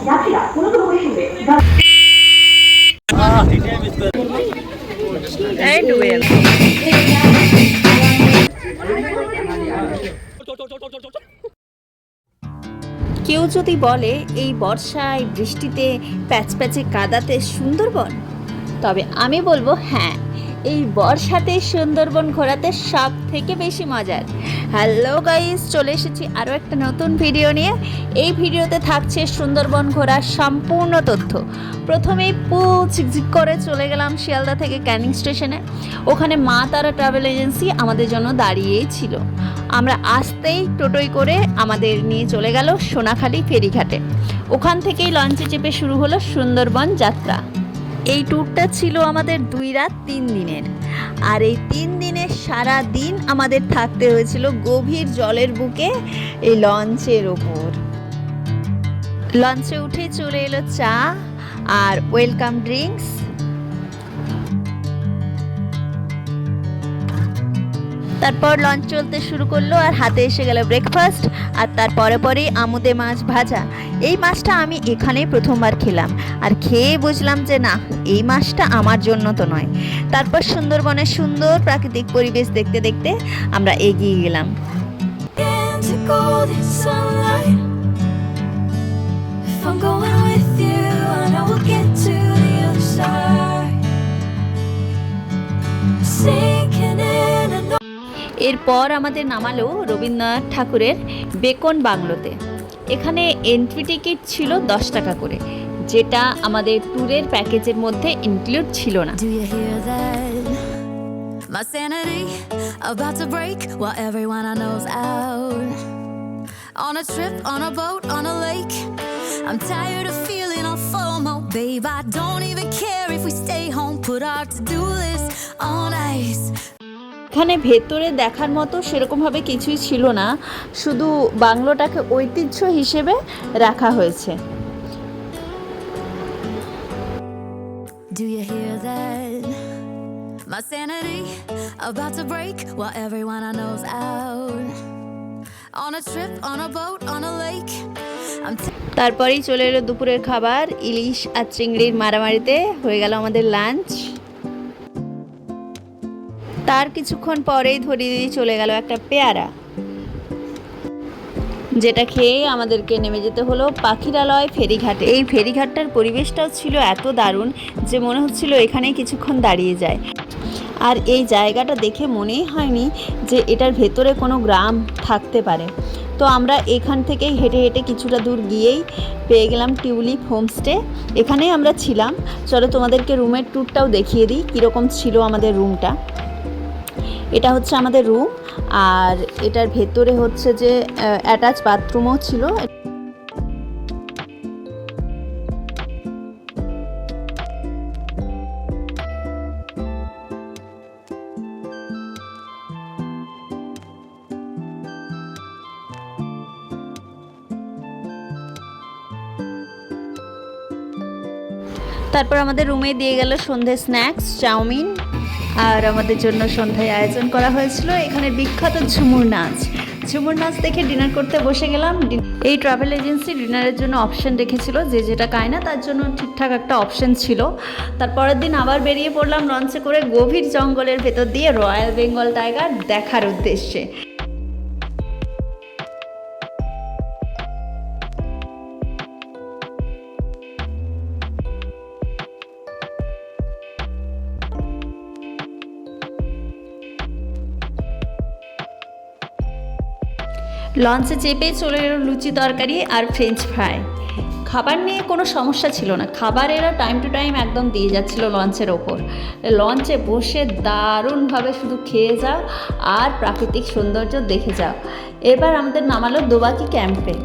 যাত্রীরা কোনো করে শুনবে কেউ যদি বলে এই বর্ষায় বৃষ্টিতে প্যাচপ্যাচে কাদাতে সুন্দরবন, তবে আমি বলবো হ্যাঁ, এই বর্ষাতে সুন্দরবন ঘোরাতে সব থেকে বেশি মজার। হ্যালো গাইস, চলে এসেছি আরও একটা নতুন ভিডিও নিয়ে। এই ভিডিওতে থাকছে সুন্দরবন ঘোরার সম্পূর্ণ তথ্য। প্রথমেই ঝিকঝিক করে চলে গেলাম শিয়ালদা থেকে ক্যানিং স্টেশনে। ওখানে মা তারা ট্রাভেল এজেন্সি আমাদের জন্য দাঁড়িয়েই ছিল। আমরা আসতেই টোটোয় করে আমাদের নিয়ে চলে গেল সোনাখালি ফেরিঘাটে। ওখান থেকেই লঞ্চে চেপে শুরু হলো সুন্দরবন যাত্রা। এই ট্যুরটা ছিল আমাদের 2 রাত 3 দিনের। আর এই 3 দিনের সারা দিন আমাদের থাকতে হয়েছিল গভীর জলের বুকে এই লঞ্চের ওপর। লঞ্চে উঠে চলে এলো চা আর ওয়েলকাম ড্রিঙ্কস। তারপর লঞ্চ চলতে শুরু করলো আর হাতে এসে গেল ব্রেকফাস্ট। আর তারপরে পরেই আমুদে মাছ ভাজা। এই মাছটা আমি এখানেই প্রথমবার খেলাম, আর খেয়ে বুঝলাম যে না, এই মাছটা আমার জন্য তো নয়। তারপর সুন্দরবনের সুন্দর প্রাকৃতিক পরিবেশ দেখতে দেখতে আমরা এগিয়ে গেলাম। এরপর আমাদের নামালো রবীন্দ্রনাথ ঠাকুরের বেকন বাংলোতে। এখানে এন্ট্রি টিকিট ছিল 10 টাকা করে, যেটা আমাদের ট্যুরের প্যাকেজের মধ্যে ইনক্লুড ছিল না। My sanity about to break while everyone I know's out on a trip, on a boat, on a lake. I'm tired of feeling all FOMO, babe. I don't even care if we stay home, put our to-do list on ice. এখানে ভেতরে দেখার মতো সেরকমভাবে কিছুই ছিল না, শুধু বাংলোটাকে ঐতিহ্য হিসেবে রাখা হয়েছে। Do you hear that? My sanity about to break while everyone I know's out on a trip, on a boat, on a lake. তারপরেই চলে এলো দুপুরের খাবার। ইলিশ আর চিংড়ির মারামারিতে হয়ে গেল আমাদের লাঞ্চ। তার কিছুক্ষণ পরেই ধরিয়ে দিয়ে চলে গেল একটা পেয়ারা, যেটা খেয়ে আমাদেরকে নেমে যেতে হলো পাখিরালয় ফেরিঘাটে। এই ফেরিঘাটটার পরিবেশটাও ছিল এত দারুণ যে মনে হচ্ছিল এখানেই কিছুক্ষণ দাঁড়িয়ে যায়। আর এই জায়গাটা দেখে মনেই হয়নি যে এটার ভেতরে কোনো গ্রাম থাকতে পারে। তো আমরা এখান থেকেই হেঁটে হেঁটে কিছুটা দূর গিয়েই পেয়ে গেলাম টিউলিপ হোমস্টে। এখানেই আমরা ছিলাম। চলো তোমাদেরকে রুমের ট্যুরটাও দেখিয়ে দিই কীরকম ছিল আমাদের রুমটা। এটা হচ্ছে আমাদের রুম, আর এটার ভেতরে হচ্ছে যে অ্যাটাচ বাথরুমও ছিল। তারপর আমাদের রুমে দিয়ে গেল সন্ধ্যে স্ন্যাক্স, চাউমিন। আর আমাদের জন্য সন্ধ্যায় আয়োজন করা হয়েছিল এখানে বিখ্যাত ঝুমুর নাচ। ঝুমুর নাচ দেখে ডিনার করতে বসে গেলাম। এই ট্রাভেল এজেন্সি ডিনারের জন্য অপশন রেখেছিল, যে যেটা খায় না তার জন্য ঠিকঠাক একটা অপশন ছিল। তারপরের দিন আবার বেরিয়ে পড়লাম লঞ্চে করে গভীর জঙ্গলের ভেতর দিয়ে রয়্যাল বেঙ্গল টাইগার দেখার উদ্দেশ্যে। লঞ্চে চেপে চলে এলো লুচি তরকারি আর ফ্রেঞ্চ ফ্রাই। খাবার নিয়ে কোনো সমস্যা ছিল না, খাবার এরা টাইম টু টাইম একদম দিয়ে যাচ্ছিল লঞ্চের ওপর। লঞ্চে বসে দারুণভাবে শুধু খেয়ে যাও আর প্রাকৃতিক সৌন্দর্য দেখে যাও। এবার আমাদের নামালো দোবাকি ক্যাম্পে।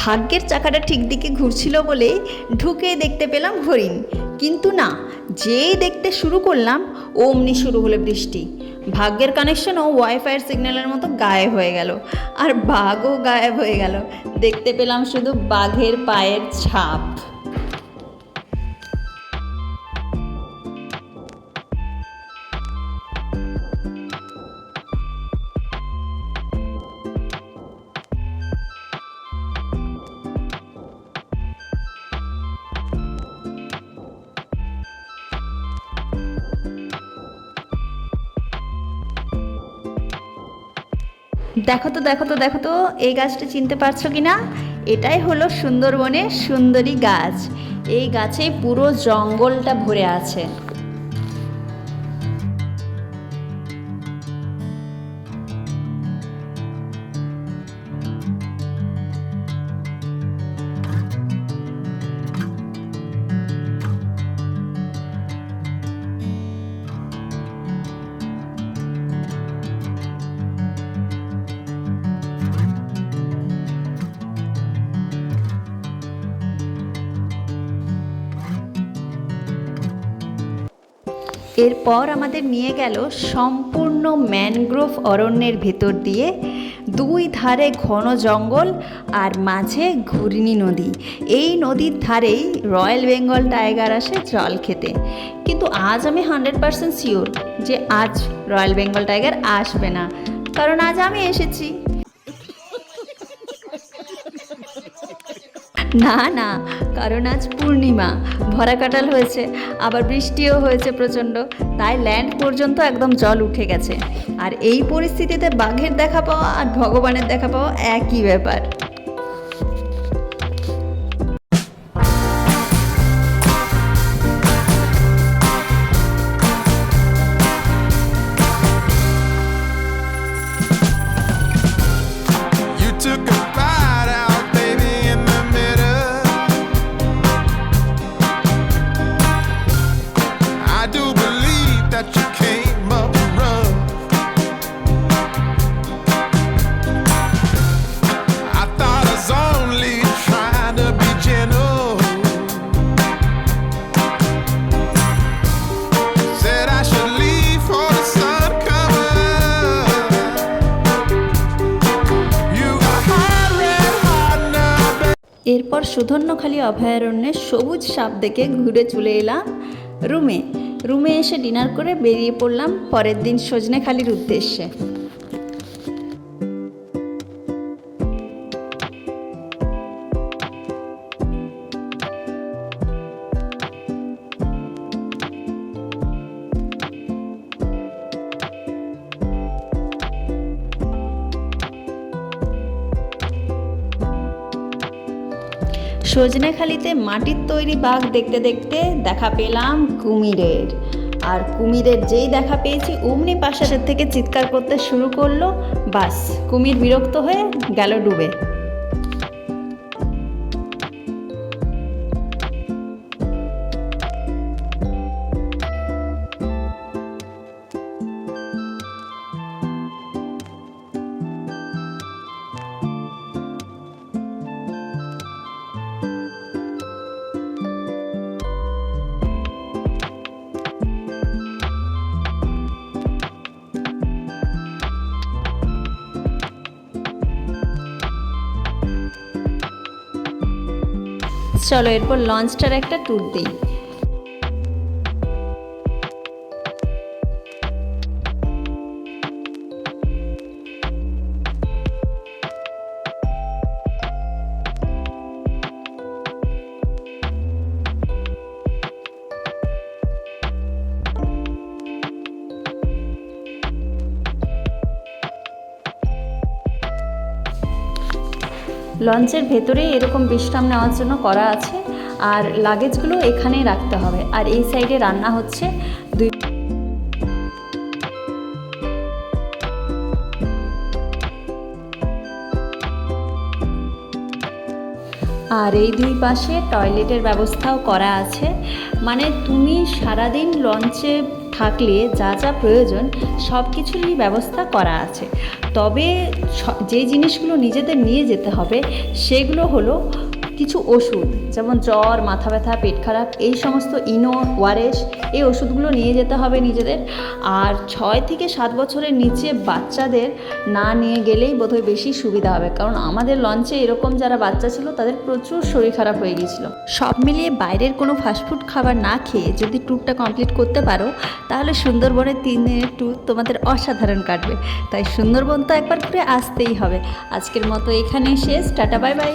ভাগ্যের চাকাটা ঠিক দিকে ঘুরছিল বলেই ঢুকে দেখতে পেলাম হরিণ, কিন্তু না, যেই দেখতে শুরু করলাম অমনি শুরু হলো বৃষ্টি। ভাগ্যের কানেকশনও ওয়াইফাইয়ের সিগন্যালের মতো গায়েব হয়ে গেল, আর বাঘও গায়েব হয়ে গেল। দেখতে পেলাম শুধু বাঘের পায়ের ছাপ। দেখো তো দেখো তো দেখো তো, এই গাছটা চিনতে পারছো কি না? এটাই হলো সুন্দরবনের সুন্দরী গাছ। এই গাছে পুরো জঙ্গলটা ভরে আছে। এরপর আমাদের নিয়ে গেল সম্পূর্ণ ম্যানগ্রোভ অরণ্যের ভেতর দিয়ে, দুই ধারে ঘন জঙ্গল আর মাঝে ঘূর্ণি নদী। এই নদীর ধারেই রয়্যাল বেঙ্গল টাইগার আসে জল খেতে। কিন্তু আজ আমি 100% শিওর যে আজ রয়্যাল বেঙ্গল টাইগার আসবে না, কারণ আজ আমি এসেছি। না না, কারণ আজ পূর্ণিমা, ভরা কাটাল হয়েছে, আবার বৃষ্টিও হয়েছে প্রচণ্ড, তাই ল্যান্ড পর্যন্ত একদম জল উঠে গেছে। আর এই পরিস্থিতিতে বাঘের দেখা পাওয়া আর ভগবানের দেখা পাওয়া একই ব্যাপার। You took a bite out, baby, in the middle. I do believe that you came up rough. I thought I was only trying to be gentle. Said I should leave for the sun coming up. You got hot, red hot now, baby. এরপর সুধন্যখালি অভয়ারণ্যের সবুজ সাপ দেখে ঘুরে চলে এলাম রুমে এসে dinner করে বেরিয়ে পড়লাম পরের দিন সজনেখালির উদ্দেশ্যে। সজনেখালিতে মাটির তৈরি বাঘ দেখতে দেখতে দেখা পেলাম কুমিরের। আর কুমিরের যেই দেখা পেয়েছি অমনি পাশের থেকে চিৎকার করতে শুরু করলো। বাস, কুমির বিরক্ত হয়ে গেল ডুবে। চলো এরপর লঞ্চটার একটা ট্যুর দিই। লঞ্চের ভেতরে এরকম বিশ্রাম নেওয়ার জন্য করা আছে, আর লাগেজগুলো এখানেই রাখতে হবে। আর এই সাইডে রান্না হচ্ছে আর এই দুই পাশে টয়লেটের ব্যবস্থাও করা আছে। মানে তুমি সারাদিন লঞ্চে থাকলে যা যা প্রয়োজন সব কিছুরই ব্যবস্থা করা আছে। তবে যে জিনিসগুলো নিজেদের নিয়ে যেতে হবে সেগুলো হলো কিছু ওষুধ, যেমন জ্বর, মাথা ব্যথা, পেট খারাপ, এই সমস্ত ইনো, ওয়ারেস, এই ওষুধগুলো নিয়ে যেতে হবে নিজেদের। আর 6 থেকে 7 বছরের নিচে বাচ্চাদের না নিয়ে গেলেই বোধহয় বেশি সুবিধা হবে, কারণ আমাদের লঞ্চে এরকম যারা বাচ্চা ছিল তাদের প্রচুর শরীর খারাপ হয়ে গিয়েছিল। সব মিলিয়ে বাইরের কোনো ফাস্টফুড খাবার না খেয়ে যদি ট্যুরটা কমপ্লিট করতে পারো, তাহলে সুন্দরবনের 3 দিনের ট্যুর তোমাদের অসাধারণ কাটবে। তাই সুন্দরবন তো একবার ঘুরে আসতেই হবে। আজকের মতো এখানেই শেষ, টাটা বাই বাই।